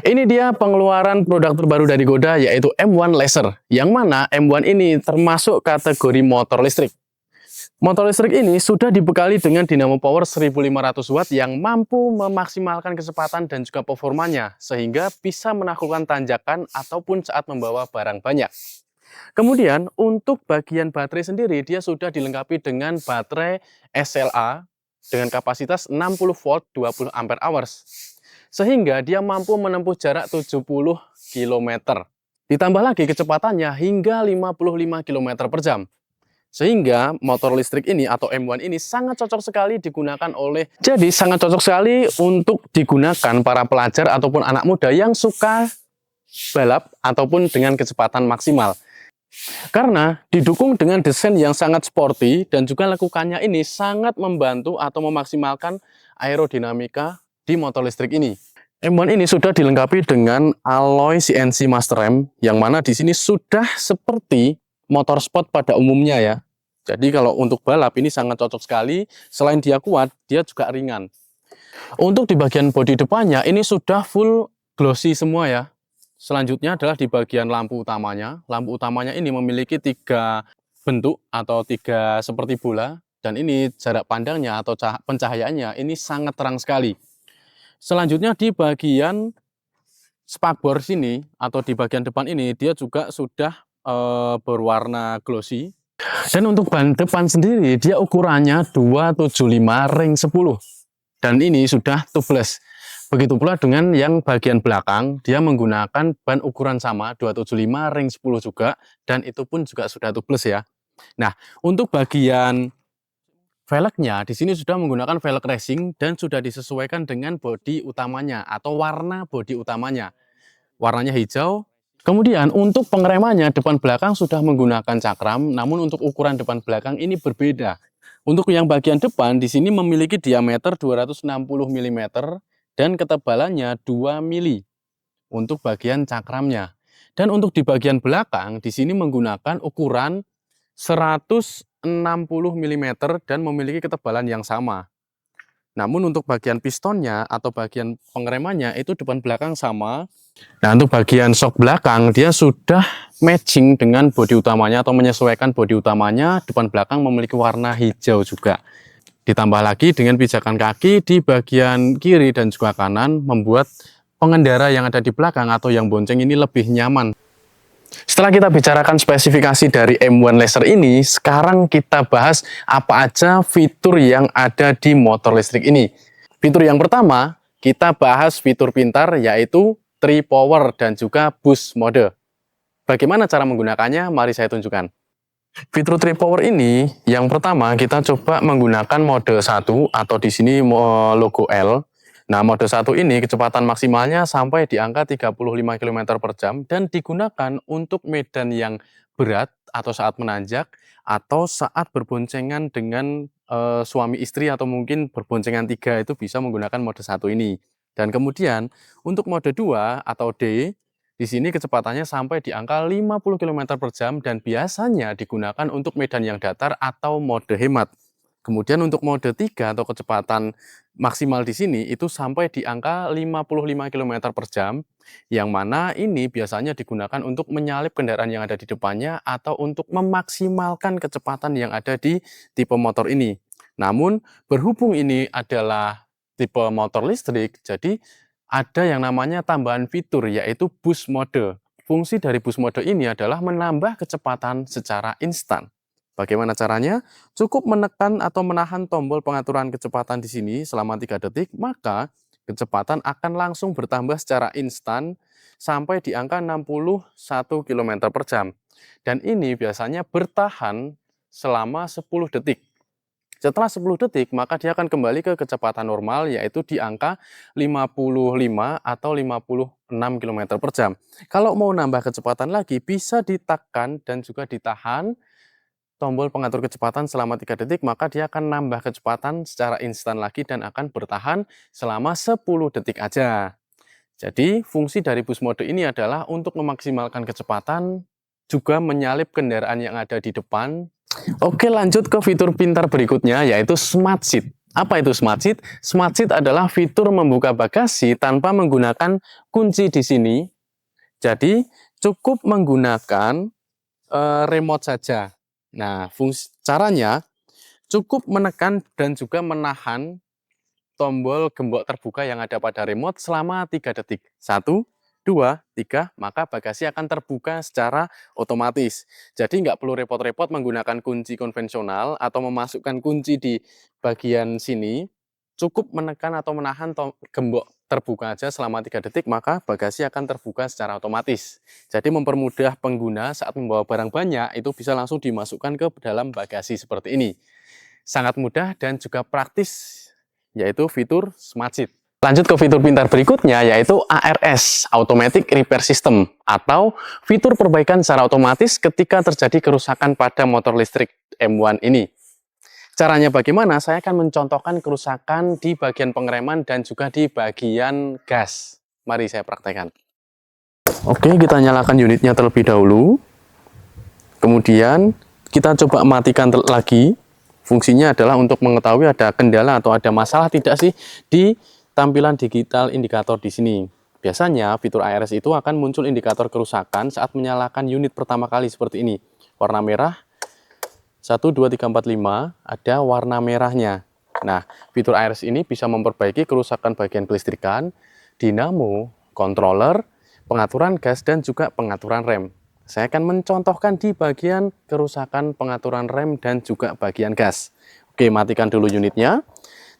Ini dia pengeluaran produk terbaru dari Goda, yaitu M1 Laser. Yang mana M1 ini termasuk kategori motor listrik. Motor listrik ini sudah dibekali dengan dinamo power 1500 watt yang mampu memaksimalkan kecepatan dan juga performanya, sehingga bisa menaklukkan tanjakan ataupun saat membawa barang banyak. Kemudian untuk bagian baterai sendiri, dia sudah dilengkapi dengan baterai SLA dengan kapasitas 60 volt 20 ampere hours, sehingga dia mampu menempuh jarak 70 km. Ditambah lagi kecepatannya hingga 55 km per jam. Sehingga motor listrik ini atau M1 ini sangat cocok sekali digunakan sangat cocok sekali untuk digunakan para pelajar ataupun anak muda yang suka balap ataupun dengan kecepatan maksimal. Karena didukung dengan desain yang sangat sporty dan juga lekukannya ini sangat membantu atau memaksimalkan aerodinamika di motor listrik ini. M1 ini sudah dilengkapi dengan alloy CNC Master Ram yang mana di sini sudah seperti motor sport pada umumnya ya. Jadi kalau untuk balap ini sangat cocok sekali. Selain dia kuat, dia juga ringan. Untuk di bagian bodi depannya ini sudah full glossy semua ya. Selanjutnya adalah di bagian lampu utamanya. Lampu utamanya ini memiliki 3 bentuk atau 3 seperti bola. Dan ini jarak pandangnya atau pencahayaannya ini sangat terang sekali. Selanjutnya di bagian spakbor sini atau di bagian depan ini dia juga sudah berwarna glossy. Dan untuk ban depan sendiri dia ukurannya 275 ring 10. Dan ini sudah tubeless. Begitu pula dengan yang bagian belakang, dia menggunakan ban ukuran sama 275 ring 10 juga, dan itu pun juga sudah tubeless ya. Nah, untuk bagian velgnya di sini sudah menggunakan velg racing dan sudah disesuaikan dengan bodi utamanya atau warna bodi utamanya. Warnanya hijau. Kemudian untuk pengeremannya depan belakang sudah menggunakan cakram, namun untuk ukuran depan belakang ini berbeda. Untuk yang bagian depan di sini memiliki diameter 260 mm dan ketebalannya 2 mm untuk bagian cakramnya. Dan untuk di bagian belakang di sini menggunakan ukuran 160 mm dan memiliki ketebalan yang sama. Namun untuk bagian pistonnya atau bagian pengeremannya itu depan belakang sama. Nah untuk bagian shock belakang dia sudah matching dengan bodi utamanya atau menyesuaikan bodi utamanya, depan belakang memiliki warna hijau juga. Ditambah lagi dengan pijakan kaki di bagian kiri dan juga kanan membuat pengendara yang ada di belakang atau yang bonceng ini lebih nyaman. Setelah kita bicarakan spesifikasi dari M1 Laser ini, sekarang kita bahas apa aja fitur yang ada di motor listrik ini. Fitur yang pertama, kita bahas fitur pintar yaitu Tree Power dan juga Boost Mode. Bagaimana cara menggunakannya? Mari saya tunjukkan. Fitur Tree Power ini, yang pertama kita coba menggunakan mode 1 atau di sini logo L. Nah, mode 1 ini kecepatan maksimalnya sampai di angka 35 km per jam dan digunakan untuk medan yang berat atau saat menanjak atau saat berboncengan dengan suami istri atau mungkin berboncengan 3 itu bisa menggunakan mode 1 ini. Dan kemudian untuk mode 2 atau D, di sini kecepatannya sampai di angka 50 km per jam dan biasanya digunakan untuk medan yang datar atau mode hemat. Kemudian untuk mode 3 atau kecepatan maksimal di sini itu sampai di angka 55 km per jam, yang mana ini biasanya digunakan untuk menyalip kendaraan yang ada di depannya atau untuk memaksimalkan kecepatan yang ada di tipe motor ini. Namun berhubung ini adalah tipe motor listrik, jadi ada yang namanya tambahan fitur yaitu Boost Mode. Fungsi dari Boost Mode ini adalah menambah kecepatan secara instan. Bagaimana caranya? Cukup menekan atau menahan tombol pengaturan kecepatan di sini selama 3 detik, maka kecepatan akan langsung bertambah secara instan sampai di angka 61 km per jam. Dan ini biasanya bertahan selama 10 detik. Setelah 10 detik, maka dia akan kembali ke kecepatan normal, yaitu di angka 55 atau 56 km per jam. Kalau mau nambah kecepatan lagi, bisa ditekan dan juga ditahan tombol pengatur kecepatan selama 3 detik, maka dia akan nambah kecepatan secara instan lagi dan akan bertahan selama 10 detik aja. Jadi, fungsi dari Boost Mode ini adalah untuk memaksimalkan kecepatan, juga menyalip kendaraan yang ada di depan. Oke, lanjut ke fitur pintar berikutnya, yaitu Smart Seat. Apa itu Smart Seat? Smart Seat adalah fitur membuka bagasi tanpa menggunakan kunci di sini. Jadi cukup menggunakan remote saja. Nah, caranya cukup menekan dan juga menahan tombol gembok terbuka yang ada pada remote selama 3 detik. 1, 2, 3, maka bagasi akan terbuka secara otomatis. Jadi nggak perlu repot-repot menggunakan kunci konvensional atau memasukkan kunci di bagian sini. Cukup menekan atau menahan gembok terbuka aja selama 3 detik, maka bagasi akan terbuka secara otomatis. Jadi mempermudah pengguna saat membawa barang banyak, itu bisa langsung dimasukkan ke dalam bagasi seperti ini. Sangat mudah dan juga praktis, yaitu fitur Smart Seat. Lanjut ke fitur pintar berikutnya, yaitu ARS, Automatic Repair System, atau fitur perbaikan secara otomatis ketika terjadi kerusakan pada motor listrik M1 ini. Caranya bagaimana? Saya akan mencontohkan kerusakan di bagian pengereman dan juga di bagian gas. Mari saya praktekkan. Oke, kita nyalakan unitnya terlebih dahulu. Kemudian kita coba matikan lagi. Fungsinya adalah untuk mengetahui ada kendala atau ada masalah tidak sih di tampilan digital indikator di sini. Biasanya fitur ARS itu akan muncul indikator kerusakan saat menyalakan unit pertama kali seperti ini. Warna merah 1, 2, 3, 4, 5 ada warna merahnya. Nah, fitur ARS ini bisa memperbaiki kerusakan bagian kelistrikan, dinamo, controller, pengaturan gas, dan juga pengaturan rem. Saya akan mencontohkan di bagian kerusakan pengaturan rem dan juga bagian gas. Oke, matikan dulu unitnya.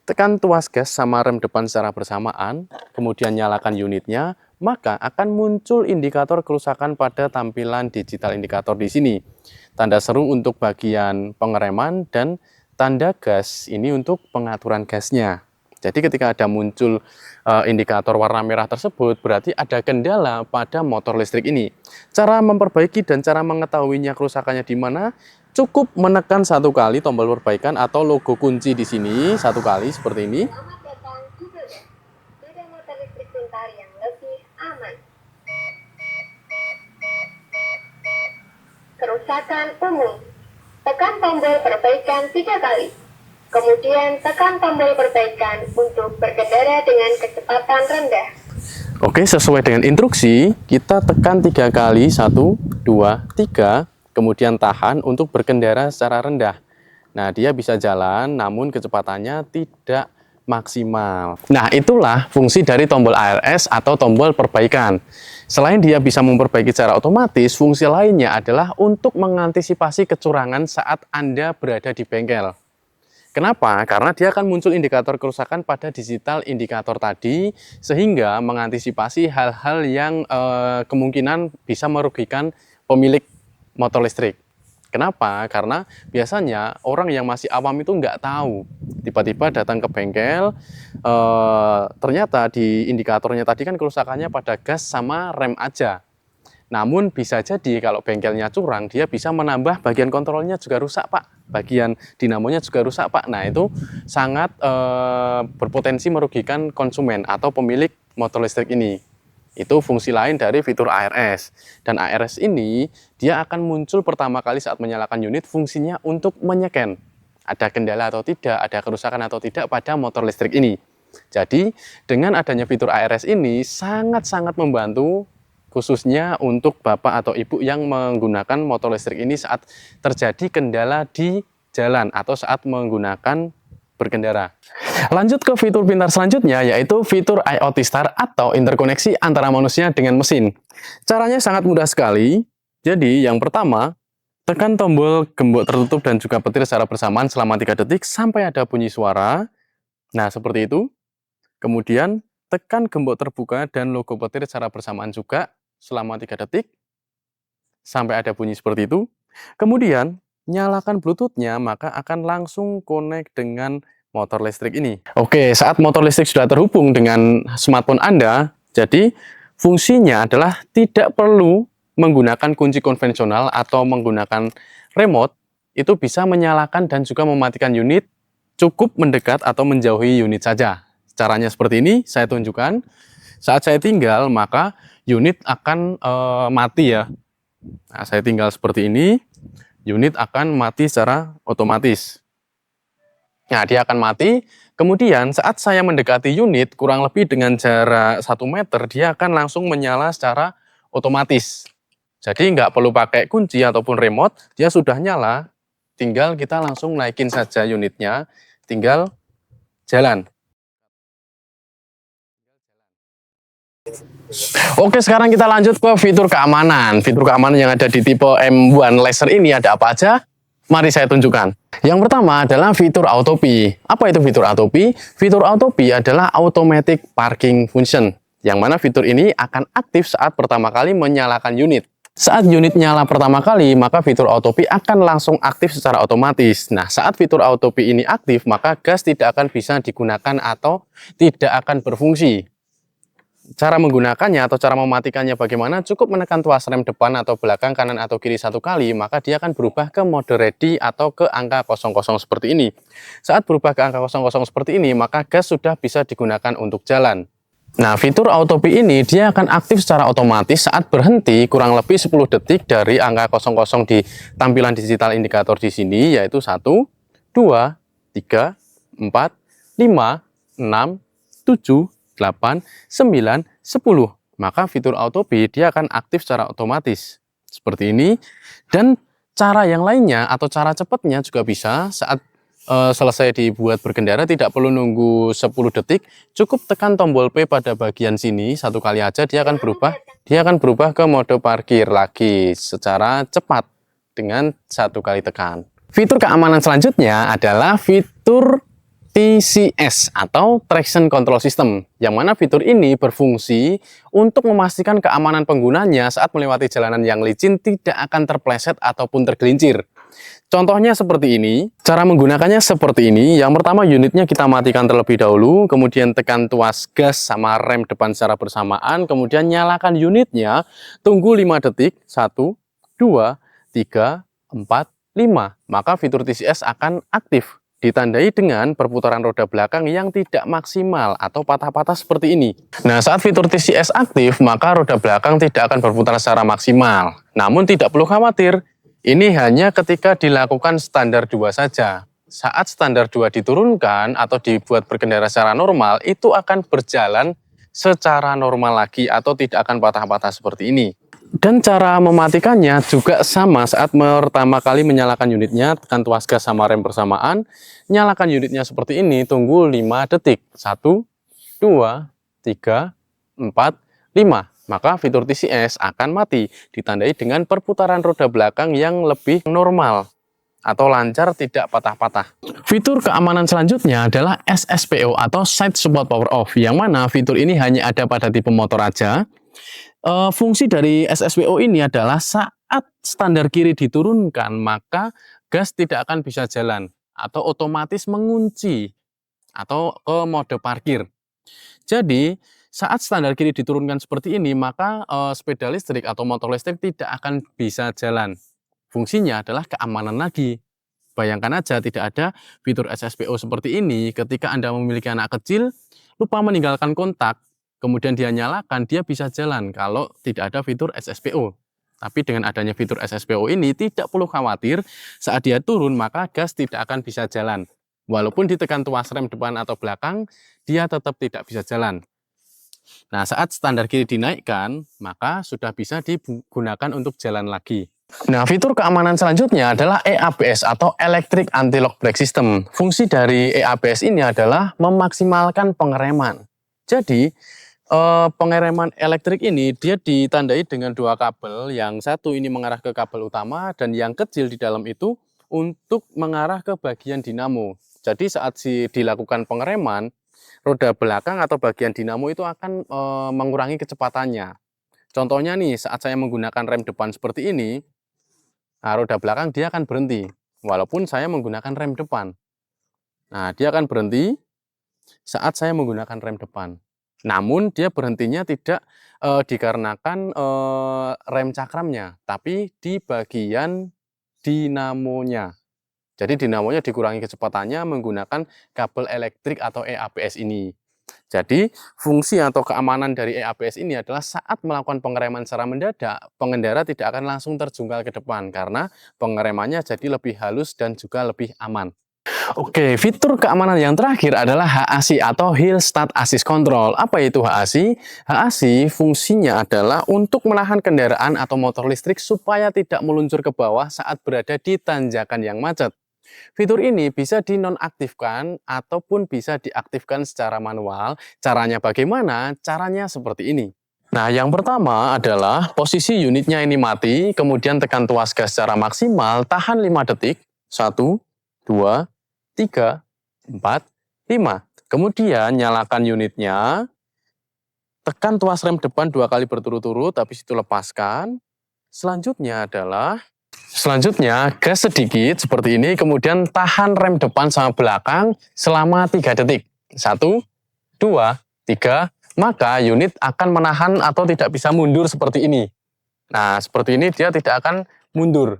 Tekan tuas gas sama rem depan secara bersamaan, kemudian nyalakan unitnya, maka akan muncul indikator kerusakan pada tampilan digital indikator di sini. Tanda seru untuk bagian pengereman dan tanda gas ini untuk pengaturan gasnya. Jadi ketika ada muncul indikator warna merah tersebut, berarti ada kendala pada motor listrik ini. Cara memperbaiki dan cara mengetahuinya kerusakannya di mana, cukup menekan 1 kali tombol perbaikan atau logo kunci di sini 1 kali seperti ini. Selamat datang di Goda. Goda motor listrik pintar yang lebih aman. Kerusakan umum. Tekan tombol perbaikan 3 kali. Kemudian tekan tombol perbaikan untuk berkendara dengan kecepatan rendah. Oke, sesuai dengan instruksi, kita tekan 3 kali, 1, 2, 3, kemudian tahan untuk berkendara secara rendah. Nah, dia bisa jalan, namun kecepatannya tidak maksimal. Nah, itulah fungsi dari tombol ARS atau tombol perbaikan. Selain dia bisa memperbaiki secara otomatis, fungsi lainnya adalah untuk mengantisipasi kecurangan saat Anda berada di bengkel. Kenapa? Karena dia akan muncul indikator kerusakan pada digital indikator tadi, sehingga mengantisipasi hal-hal yang kemungkinan bisa merugikan pemilik motor listrik. Kenapa? Karena biasanya orang yang masih awam itu nggak tahu. Tiba-tiba datang ke bengkel, ternyata di indikatornya tadi kan kerusakannya pada gas sama rem aja. Namun bisa jadi kalau bengkelnya curang, dia bisa menambah bagian kontrolnya juga rusak Pak, bagian dinamonya juga rusak Pak. Nah itu sangat berpotensi merugikan konsumen atau pemilik motor listrik ini. Itu fungsi lain dari fitur ARS. Dan ARS ini dia akan muncul pertama kali saat menyalakan unit, fungsinya untuk menyeken ada kendala atau tidak, ada kerusakan atau tidak pada motor listrik ini. Jadi dengan adanya fitur ARS ini sangat-sangat membantu, khususnya untuk bapak atau ibu yang menggunakan motor listrik ini saat terjadi kendala di jalan atau saat menggunakan berkendara. Lanjut ke fitur pintar selanjutnya, yaitu fitur IoT Start atau interkoneksi antara manusia dengan mesin. Caranya sangat mudah sekali. Jadi yang pertama, tekan tombol gembok tertutup dan juga petir secara bersamaan selama 3 detik sampai ada bunyi suara. Nah seperti itu. Kemudian tekan gembok terbuka dan logo petir secara bersamaan juga selama 3 detik sampai ada bunyi seperti itu. Kemudian nyalakan Bluetooth-nya, maka akan langsung connect dengan motor listrik ini. Oke, saat motor listrik sudah terhubung dengan smartphone Anda, jadi fungsinya adalah tidak perlu menggunakan kunci konvensional atau menggunakan remote, itu bisa menyalakan dan juga mematikan unit, cukup mendekat atau menjauhi unit saja. Caranya seperti ini, saya tunjukkan. Saat saya tinggal, maka unit akan mati ya. Nah, saya tinggal seperti ini, unit akan mati secara otomatis. Nah, dia akan mati. Kemudian saat saya mendekati unit kurang lebih dengan jarak 1 meter, dia akan langsung menyala secara otomatis. Jadi nggak perlu pakai kunci ataupun remote, dia sudah nyala, tinggal kita langsung naikin saja unitnya, tinggal jalan. Oke, sekarang kita lanjut ke fitur keamanan. Fitur keamanan yang ada di tipe M1 Laser ini ada apa aja? Mari saya tunjukkan. Yang pertama adalah fitur autopilot. Apa itu fitur autopilot? Fitur autopilot adalah automatic parking function, yang mana fitur ini akan aktif saat pertama kali menyalakan unit. Saat unit nyala pertama kali, maka fitur autopilot akan langsung aktif secara otomatis. Nah, saat fitur autopilot ini aktif, maka gas tidak akan bisa digunakan atau tidak akan berfungsi. Cara menggunakannya atau cara mematikannya bagaimana? Cukup menekan tuas rem depan atau belakang, kanan atau kiri 1 kali, maka dia akan berubah ke mode ready atau ke angka 00 seperti ini. Saat berubah ke angka 00 seperti ini, maka gas sudah bisa digunakan untuk jalan. Nah, fitur autopilot ini dia akan aktif secara otomatis saat berhenti kurang lebih 10 detik dari angka 00 di tampilan digital indikator di sini, yaitu 1, 2, 3, 4, 5, 6, 7, 8, 9, 10. Maka fitur autopilot dia akan aktif secara otomatis. Seperti ini. Dan cara yang lainnya atau cara cepatnya juga bisa saat selesai dibuat berkendara, tidak perlu nunggu 10 detik, cukup tekan tombol P pada bagian sini 1 kali aja, dia akan berubah ke mode parkir lagi secara cepat dengan 1 kali tekan. Fitur keamanan selanjutnya adalah fitur TCS atau Traction Control System, yang mana fitur ini berfungsi untuk memastikan keamanan penggunanya saat melewati jalanan yang licin tidak akan terpleset ataupun tergelincir. Contohnya seperti ini, cara menggunakannya seperti ini. Yang pertama, unitnya kita matikan terlebih dahulu, kemudian tekan tuas gas sama rem depan secara bersamaan, kemudian nyalakan unitnya, tunggu 5 detik, 1, 2, 3, 4, 5, maka fitur TCS akan aktif. Ditandai dengan perputaran roda belakang yang tidak maksimal atau patah-patah seperti ini. Nah, saat fitur TCS aktif, maka roda belakang tidak akan berputar secara maksimal. Namun tidak perlu khawatir, ini hanya ketika dilakukan standar 2 saja. Saat standar 2 diturunkan atau dibuat berkendara secara normal, itu akan berjalan secara normal lagi atau tidak akan patah-patah seperti ini. Dan cara mematikannya juga sama, saat pertama kali menyalakan unitnya, tekan tuas gas sama rem bersamaan, nyalakan unitnya seperti ini, tunggu 5 detik. 1, 2, 3, 4, 5. Maka fitur TCS akan mati, ditandai dengan perputaran roda belakang yang lebih normal atau lancar, tidak patah-patah. Fitur keamanan selanjutnya adalah SSPO atau Side Support Power Off, yang mana fitur ini hanya ada pada tipe motor aja. Fungsi dari SSPO ini adalah saat standar kiri diturunkan, maka gas tidak akan bisa jalan atau otomatis mengunci atau ke mode parkir. Jadi, saat standar kiri diturunkan seperti ini, maka sepeda listrik atau motor listrik tidak akan bisa jalan. Fungsinya adalah keamanan lagi. Bayangkan aja, tidak ada fitur SSPO seperti ini, ketika Anda memiliki anak kecil, lupa meninggalkan kontak, kemudian dia nyalakan, dia bisa jalan kalau tidak ada fitur SSPO. Tapi dengan adanya fitur SSPO ini, tidak perlu khawatir, saat dia turun maka gas tidak akan bisa jalan. Walaupun ditekan tuas rem depan atau belakang, dia tetap tidak bisa jalan. Nah, saat standar kiri dinaikkan, maka sudah bisa digunakan untuk jalan lagi. Nah, fitur keamanan selanjutnya adalah EABS atau Electric Anti-Lock Brake System. Fungsi dari EABS ini adalah memaksimalkan pengereman. Jadi, pengereman elektrik ini dia ditandai dengan 2 kabel, yang satu ini mengarah ke kabel utama dan yang kecil di dalam itu untuk mengarah ke bagian dinamo. Jadi saat dilakukan pengereman, roda belakang atau bagian dinamo itu akan mengurangi kecepatannya. Contohnya nih, saat saya menggunakan rem depan seperti ini, nah, roda belakang dia akan berhenti, walaupun saya menggunakan rem depan. Nah, dia akan berhenti saat saya menggunakan rem depan. Namun dia berhentinya tidak dikarenakan rem cakramnya, tapi di bagian dinamonya. Jadi dinamonya dikurangi kecepatannya menggunakan kabel elektrik atau EABS ini. Jadi fungsi atau keamanan dari EABS ini adalah saat melakukan pengereman secara mendadak, pengendara tidak akan langsung terjungkal ke depan karena pengeremannya jadi lebih halus dan juga lebih aman. Oke, fitur keamanan yang terakhir adalah HASI atau Hill Start Assist Control. Apa itu HASI? HASI fungsinya adalah untuk menahan kendaraan atau motor listrik supaya tidak meluncur ke bawah saat berada di tanjakan yang macet. Fitur ini bisa dinonaktifkan ataupun bisa diaktifkan secara manual. Caranya bagaimana? Caranya seperti ini. Nah, yang pertama adalah posisi unitnya ini mati, kemudian tekan tuas gas secara maksimal, tahan 5 detik. 1, 2, 3, 4, 5. Kemudian nyalakan unitnya, tekan tuas rem depan 2 kali berturut-turut, habis itu lepaskan. Selanjutnya gas sedikit seperti ini, kemudian tahan rem depan sama belakang selama 3 detik. 1, 2, 3, maka unit akan menahan atau tidak bisa mundur seperti ini. Nah, seperti ini dia tidak akan mundur.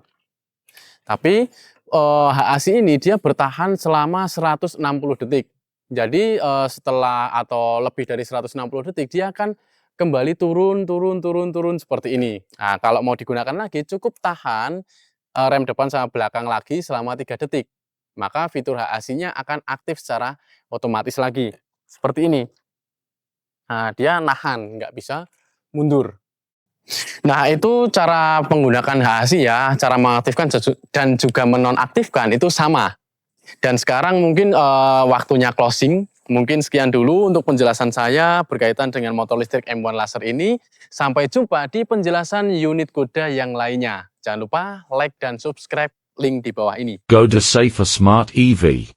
Tapi HASI ini dia bertahan selama 160 detik. Jadi setelah atau lebih dari 160 detik dia akan kembali turun seperti ini. Nah, kalau mau digunakan lagi cukup tahan rem depan sama belakang lagi selama 3 detik. Maka fitur HASI-nya akan aktif secara otomatis lagi. Seperti ini. Nah, dia nahan, nggak bisa mundur. Nah, itu cara menggunakan HASI ya, cara mengaktifkan dan juga menonaktifkan itu sama. Dan sekarang mungkin waktunya closing. Mungkin sekian dulu untuk penjelasan saya berkaitan dengan motor listrik M1 Laser ini. Sampai jumpa di penjelasan unit Goda yang lainnya. Jangan lupa like dan subscribe link di bawah ini. Goda Safer Smart EV.